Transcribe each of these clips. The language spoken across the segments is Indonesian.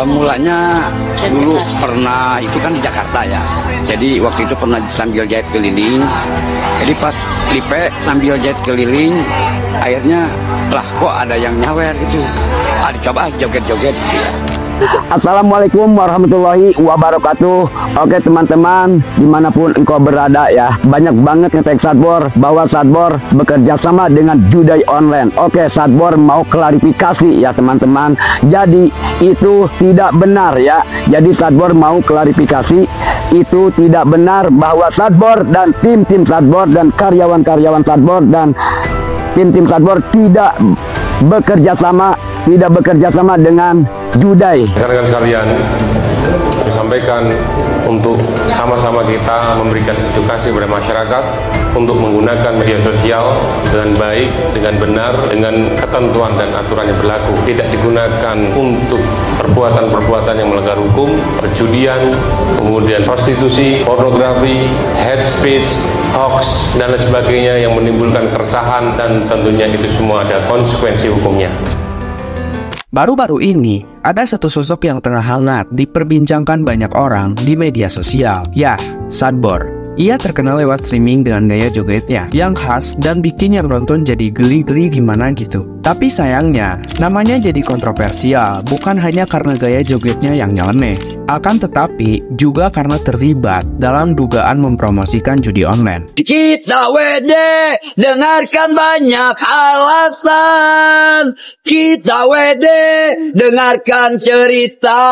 Mulanya dulu pernah itu kan di Jakarta ya. Jadi waktu itu pernah sambil jahit keliling. Jadi pas Lipe sambil jahit keliling, akhirnya lah kok ada yang nyawer gitu. Dicoba joget-joget gitu ya. Assalamualaikum warahmatullahi wabarakatuh. Oke teman-teman, dimanapun engkau berada ya, banyak banget ngetek Sadbor bahwa Sadbor bekerja sama dengan judai online. Oke, Sadbor mau klarifikasi ya teman-teman. Jadi itu tidak benar ya. Jadi Sadbor mau klarifikasi, itu tidak benar bahwa Sadbor dan tim-tim Sadbor dan karyawan-karyawan Sadbor dan tim-tim Sadbor tidak bekerja sama dengan judai. Rekan-rekan sekalian, kami sampaikan untuk sama-sama kita memberikan edukasi kepada masyarakat untuk menggunakan media sosial dengan baik, dengan benar, dengan ketentuan dan aturan yang berlaku. Tidak digunakan untuk perbuatan-perbuatan yang melanggar hukum, perjudian, kemudian prostitusi, pornografi, hate speech, hoax, dan lain sebagainya yang menimbulkan keresahan, dan tentunya itu semua ada konsekuensi hukumnya. Baru-baru ini, ada satu sosok yang tengah hangat diperbincangkan banyak orang di media sosial. Ya, Sadbor. Ia terkenal lewat streaming dengan gaya jogetnya yang khas dan bikin yang nonton jadi geli-geli gimana gitu. Tapi sayangnya, namanya jadi kontroversial bukan hanya karena gaya jogetnya yang nyeleneh, akan tetapi juga karena terlibat dalam dugaan mempromosikan judi online. Kita WD, dengarkan banyak alasan. Kita WD, dengarkan cerita.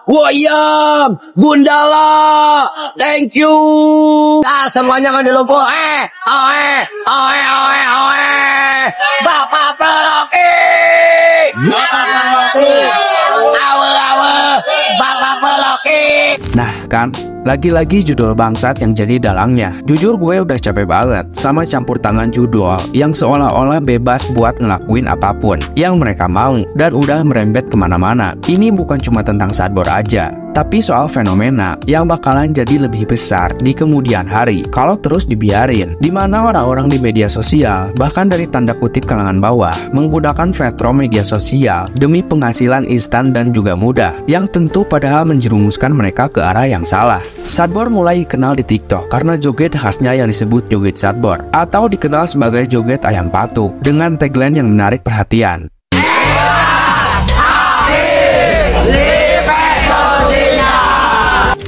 Woyam, Gundala, thank you. Nah, semuanya kan dilumpuh. Bapak Peloki. Bapak Peloki. Bapak Peloki. Nah kan, lagi-lagi judul bangsat yang jadi dalangnya. Jujur gue udah capek banget sama campur tangan judul yang seolah-olah bebas buat ngelakuin apapun yang mereka mau dan udah merembet kemana-mana. Ini bukan cuma tentang Sadbor aja, tapi soal fenomena yang bakalan jadi lebih besar di kemudian hari kalau terus dibiarin, dimana orang-orang di media sosial, bahkan dari tanda kutip kalangan bawah, menggunakan platform media sosial demi penghasilan instan dan juga mudah, yang tentu padahal menjerumuskan mereka ke arah yang salah. Sadbor mulai dikenal di TikTok karena joget khasnya yang disebut joget Sadbor, atau dikenal sebagai joget ayam patuk, dengan tagline yang menarik perhatian.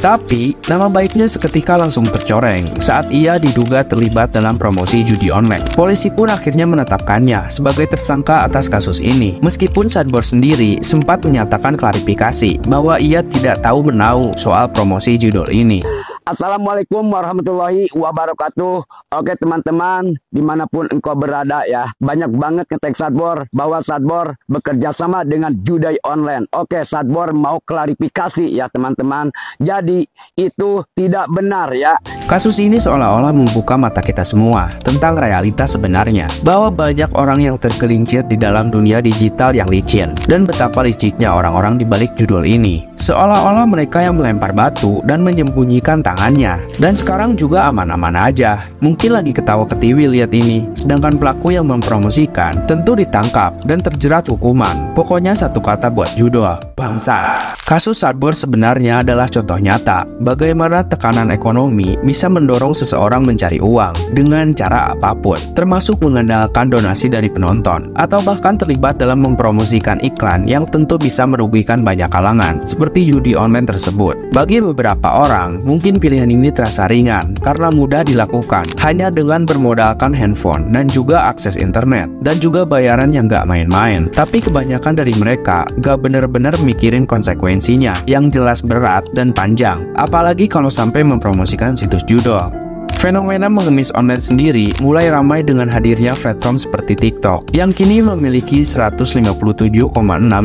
Tapi, nama baiknya seketika langsung tercoreng saat ia diduga terlibat dalam promosi judi online. Polisi pun akhirnya menetapkannya sebagai tersangka atas kasus ini. Meskipun Sadbor sendiri sempat menyatakan klarifikasi bahwa ia tidak tahu menahu soal promosi judul ini. Assalamualaikum warahmatullahi wabarakatuh. Oke teman-teman, dimanapun engkau berada ya, banyak banget ngetek Sadbor bahwa Sadbor bekerja sama dengan judai online. Oke, Sadbor mau klarifikasi ya teman-teman. Jadi itu tidak benar ya. Kasus ini seolah-olah membuka mata kita semua tentang realitas sebenarnya, bahwa banyak orang yang tergelincir di dalam dunia digital yang licin, dan betapa liciknya orang-orang di balik judul ini. Seolah-olah mereka yang melempar batu dan menyembunyikan tangannya, dan sekarang juga aman-aman aja. Mungkin lagi ketawa-ketiwi lihat ini, sedangkan pelaku yang mempromosikan tentu ditangkap dan terjerat hukuman. Pokoknya satu kata buat judul, bangsa. Kasus Sadbor sebenarnya adalah contoh nyata bagaimana tekanan ekonomi bisa mendorong seseorang mencari uang dengan cara apapun, termasuk mengandalkan donasi dari penonton, atau bahkan terlibat dalam mempromosikan iklan yang tentu bisa merugikan banyak kalangan, seperti judi online tersebut. Bagi beberapa orang, mungkin pilihan ini terasa ringan karena mudah dilakukan hanya dengan bermodalkan handphone dan juga akses internet, dan juga bayaran yang gak main-main. Tapi kebanyakan dari mereka gak bener-bener mikirin konsekuensinya yang jelas berat dan panjang, apalagi kalau sampai mempromosikan situs judul. Fenomena mengemis online sendiri mulai ramai dengan hadirnya platform seperti TikTok yang kini memiliki 157,6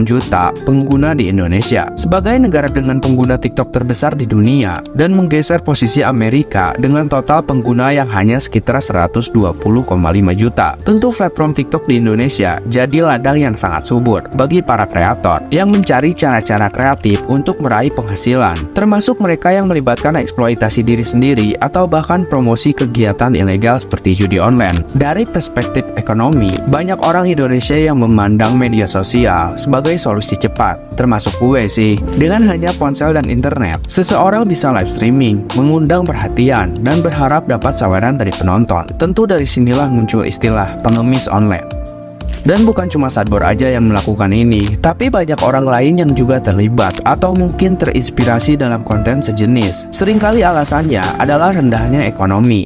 juta pengguna di Indonesia. Sebagai negara dengan pengguna TikTok terbesar di dunia dan menggeser posisi Amerika dengan total pengguna yang hanya sekitar 120,5 juta. Tentu platform TikTok di Indonesia jadi ladang yang sangat subur bagi para kreator yang mencari cara-cara kreatif untuk meraih penghasilan, termasuk mereka yang melibatkan eksploitasi diri sendiri atau bahkan promosi kegiatan ilegal seperti judi online. Dari perspektif ekonomi, banyak orang Indonesia yang memandang media sosial sebagai solusi cepat, termasuk gue sih. Dengan hanya ponsel dan internet, seseorang bisa live streaming, mengundang perhatian, dan berharap dapat saweran dari penonton. Tentu dari sinilah muncul istilah pengemis online. Dan bukan cuma Sadbor aja yang melakukan ini, tapi banyak orang lain yang juga terlibat atau mungkin terinspirasi dalam konten sejenis. Seringkali alasannya adalah rendahnya ekonomi.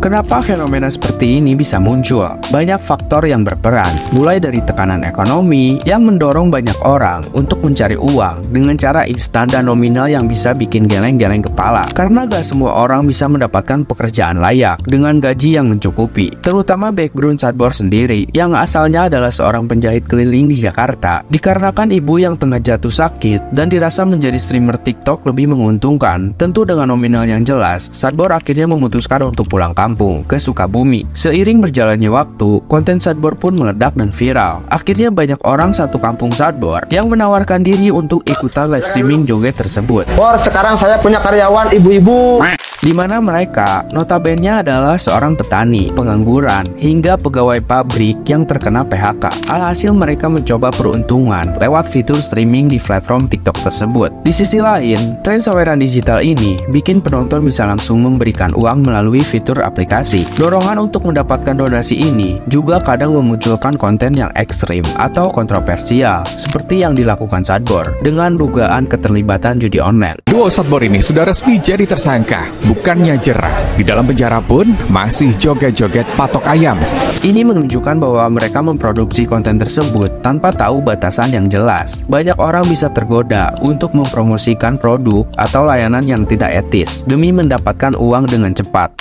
Kenapa fenomena seperti ini bisa muncul? Banyak faktor yang berperan, mulai dari tekanan ekonomi yang mendorong banyak orang untuk mencari uang dengan cara instan dan nominal yang bisa bikin geleng-geleng kepala. Karena gak semua orang bisa mendapatkan pekerjaan layak dengan gaji yang mencukupi. Terutama background Sadbor sendiri yang asalnya adalah seorang penjahit keliling di Jakarta. Dikarenakan ibu yang tengah jatuh sakit dan dirasa menjadi streamer TikTok lebih menguntungkan, tentu dengan nominal yang jelas, Sadbor akhirnya memutuskan untuk pulang kampung ke Sukabumi. Seiring berjalannya waktu, konten Sadbor pun meledak dan viral. Akhirnya banyak orang satu kampung Sadbor yang menawarkan diri untuk ikutan live streaming joget tersebut. Bor, sekarang saya punya karyawan ibu-ibu. Di mana mereka notabene adalah seorang petani, pengangguran, hingga pegawai pabrik yang terkena PHK. Alhasil mereka mencoba peruntungan lewat fitur streaming di platform TikTok tersebut. Di sisi lain, tren saweran digital ini bikin penonton bisa langsung memberikan uang melalui fitur aplikasi. Dorongan untuk mendapatkan donasi ini juga kadang memunculkan konten yang ekstrim atau kontroversial, seperti yang dilakukan Sadbor dengan dugaan keterlibatan judi online. Duo Sadbor ini sudah resmi jadi tersangka. Bukannya jerah, di dalam penjara pun masih joget-joget patok ayam. Ini menunjukkan bahwa mereka memproduksi konten tersebut tanpa tahu batasan yang jelas. Banyak orang bisa tergoda untuk mempromosikan produk atau layanan yang tidak etis demi mendapatkan uang dengan cepat.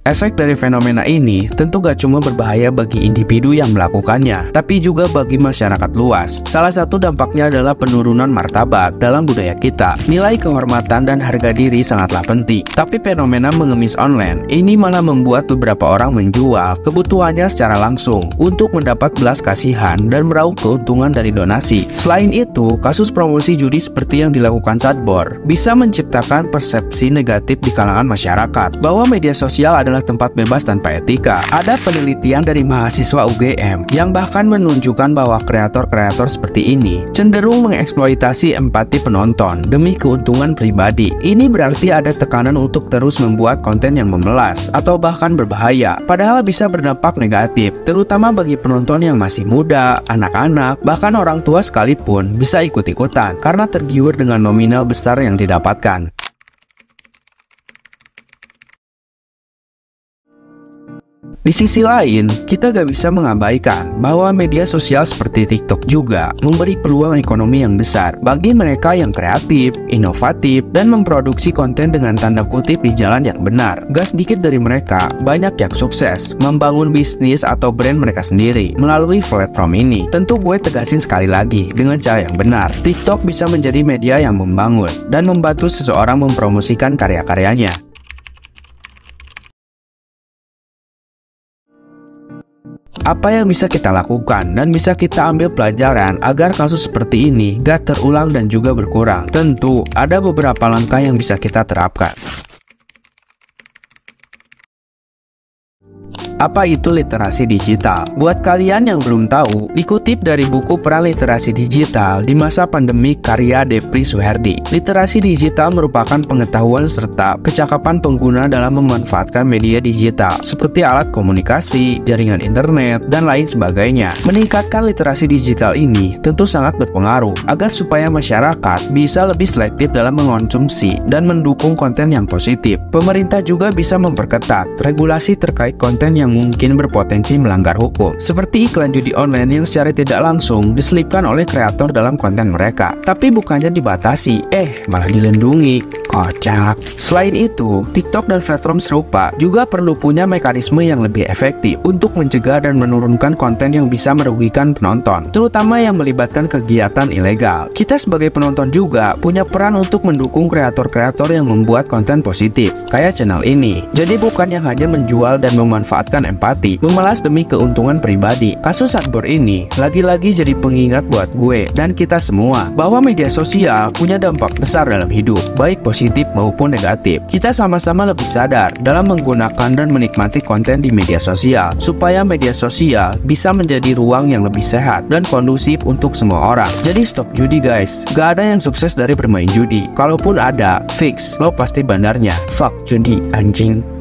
Efek dari fenomena ini tentu gak cuma berbahaya bagi individu yang melakukannya, tapi juga bagi masyarakat luas. Salah satu dampaknya adalah penurunan martabat dalam budaya kita. Nilai kehormatan dan harga diri sangatlah penting. Tapi fenomena mengemis online ini malah membuat beberapa orang menjual kebutuhannya secara langsung untuk mendapat belas kasihan dan meraup keuntungan dari donasi. Selain itu, kasus promosi judi seperti yang dilakukan Sadbor bisa menciptakan persepsi negatif di kalangan masyarakat bahwa media sosial adalah tempat bebas tanpa etika. Ada penelitian dari mahasiswa UGM yang bahkan menunjukkan bahwa kreator-kreator seperti ini cenderung mengeksploitasi empati penonton demi keuntungan pribadi. Ini berarti ada tekanan untuk terus membuat konten yang memelas atau bahkan berbahaya, padahal bisa berdampak negatif, terutama bagi penonton yang masih muda, anak-anak, bahkan orang tua sekalipun bisa ikut-ikutan karena tergiur dengan nominal besar yang didapatkan. Di sisi lain, kita gak bisa mengabaikan bahwa media sosial seperti TikTok juga memberi peluang ekonomi yang besar bagi mereka yang kreatif, inovatif, dan memproduksi konten dengan tanda kutip di jalan yang benar. Gak sedikit dari mereka banyak yang sukses membangun bisnis atau brand mereka sendiri melalui platform ini. Tentu gue tegasin sekali lagi, dengan cara yang benar, TikTok bisa menjadi media yang membangun dan membantu seseorang mempromosikan karya-karyanya. Apa yang bisa kita lakukan dan bisa kita ambil pelajaran agar kasus seperti ini gak terulang dan juga berkurang? Tentu ada beberapa langkah yang bisa kita terapkan. Apa itu literasi digital? Buat kalian yang belum tahu, dikutip dari buku Peran Literasi Digital di Masa Pandemi karya Depri Suherdi. Literasi digital merupakan pengetahuan serta kecakapan pengguna dalam memanfaatkan media digital seperti alat komunikasi, jaringan internet, dan lain sebagainya. Meningkatkan literasi digital ini tentu sangat berpengaruh agar supaya masyarakat bisa lebih selektif dalam mengonsumsi dan mendukung konten yang positif. Pemerintah juga bisa memperketat regulasi terkait konten yang mungkin berpotensi melanggar hukum, seperti iklan judi online yang secara tidak langsung diselipkan oleh kreator dalam konten mereka. Tapi bukannya dibatasi, malah dilindungi. Kocak. Selain itu, TikTok dan platform serupa juga perlu punya mekanisme yang lebih efektif untuk mencegah dan menurunkan konten yang bisa merugikan penonton, terutama yang melibatkan kegiatan ilegal. Kita sebagai penonton juga punya peran untuk mendukung kreator-kreator yang membuat konten positif, kayak channel ini. Jadi bukan yang hanya menjual dan memanfaatkan empati, memelas demi keuntungan pribadi. Kasus Sadbor ini lagi-lagi jadi pengingat buat gue dan kita semua bahwa media sosial punya dampak besar dalam hidup, baik positif maupun negatif. Kita sama-sama lebih sadar dalam menggunakan dan menikmati konten di media sosial, supaya media sosial bisa menjadi ruang yang lebih sehat dan kondusif untuk semua orang. Jadi stop judi guys, gak ada yang sukses dari bermain judi. Kalaupun ada, fix, lo pasti bandarnya. Fuck judi, anjing.